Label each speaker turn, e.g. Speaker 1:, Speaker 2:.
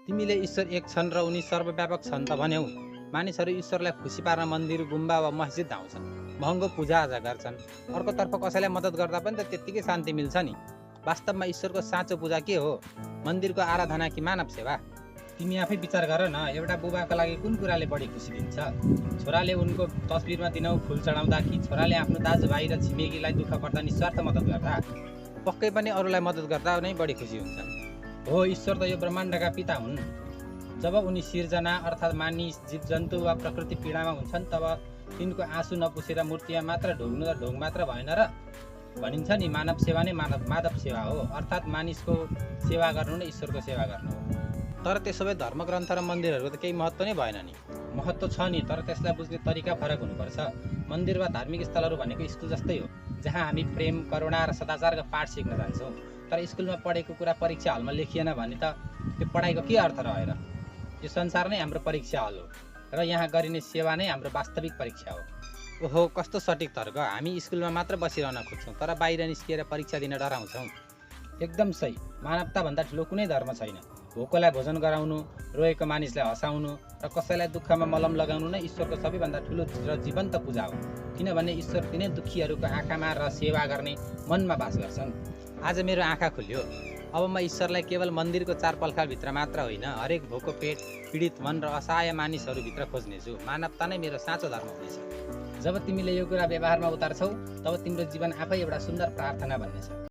Speaker 1: तिमीले ईश्वर एक छन् र उनी सर्वव्यापक छन् त भन्यौ। मानिसहरू ईश्वरलाई खुसी पार्न मन्दिर, गुम्बा वा मस्जिद धाउँछन्, महँगो पूजाआजा गर्छन्। अर्कोतर्फ कसैलाई मद्दत गर्दा पनि त त्यत्तिकै शान्ति मिल्छ नि। वास्तवमा ईश्वरको साँचो पूजा के हो? मन्दिरको आराधना कि मानव सेवा? तिमी आफै विचार गर न। एउटा बुबाको लागि कुन कुराले बढी खुसी दिन्छ? छोराले उनको तस्बिरमा दिनहुँ फुल चढाउँदा कि छोराले आफ्नो दाजुभाइ र छिमेकीलाई दुःख पर्दा निस्वार्थ मद्दत गर्दा? पक्कै पनि अरूलाई मद्दत गर्दा नै बढी खुसी हुन्छन्। हो, ईश्वर त यो ब्रह्माण्डका पिता हुन्। जब उनी सिर्जना अर्थात् मानिस, जीवजन्तु वा प्रकृति पीडामा हुन्छन् तब तिनको आँसु नपुसेर मूर्तिमा मात्र ढोग्नु र ढोग मात्र भएन र? भनिन्छ नि, मानव सेवा नै माधव सेवा हो, अर्थात् मानिसको सेवा गर्नु नै ईश्वरको सेवा गर्नु हो। तर त्यसो भए धर्मग्रन्थ र मन्दिरहरूको त केही महत्त्व नै भएन नि? महत्त्व छ नि, तर त्यसलाई बुझ्ने तरिका फरक हुनुपर्छ। मन्दिर वा धार्मिक स्थलहरू भनेको स्कुल जस्तै हो, जहाँ हामी प्रेम, करुणा र सदाचारका पाठ सिक्न जान्छौँ। तर स्कुलमा पढेको कुरा परीक्षा हलमा लेखिएन भने त त्यो पढाइको के अर्थ रह्यो र? यो संसार नै हाम्रो परीक्षा हल हो र यहाँ गरिने सेवा नै हाम्रो वास्तविक परीक्षा हो। ओहो, कस्तो सटिक तर्क! हामी स्कुलमा मात्र बसिरहन खोज्छौँ तर बाहिर निस्किएर परीक्षा दिन डराउँछौँ। एकदम सही। मानवताभन्दा ठुलो कुनै धर्म छैन। भोकोलाई भोजन गराउनु, रोएको मानिसलाई हँसाउनु र कसैलाई दुःखमा मलम लगाउनु नै ईश्वरको सबैभन्दा ठुलो र जीवन्त पूजा हो। किनभने ईश्वर तिनै दुःखीहरूको आँखामा र सेवा गर्ने मनमा बास गर्छन्। आज मेरो आँखा खुल्यो। अब म ईश्वरलाई केवल मन्दिरको चार पल्खाभित्र मात्र होइन, हरेक भोको पेट, पीडित मन र असहाय मानिसहरूभित्र खोज्नेछु। मानवता नै मेरो साँचो धर्म हुनेछ। जब तिमीले यो कुरा व्यवहारमा उतार्छौ तब तिम्रो जीवन आफै एउटा सुन्दर प्रार्थना बन्नेछ।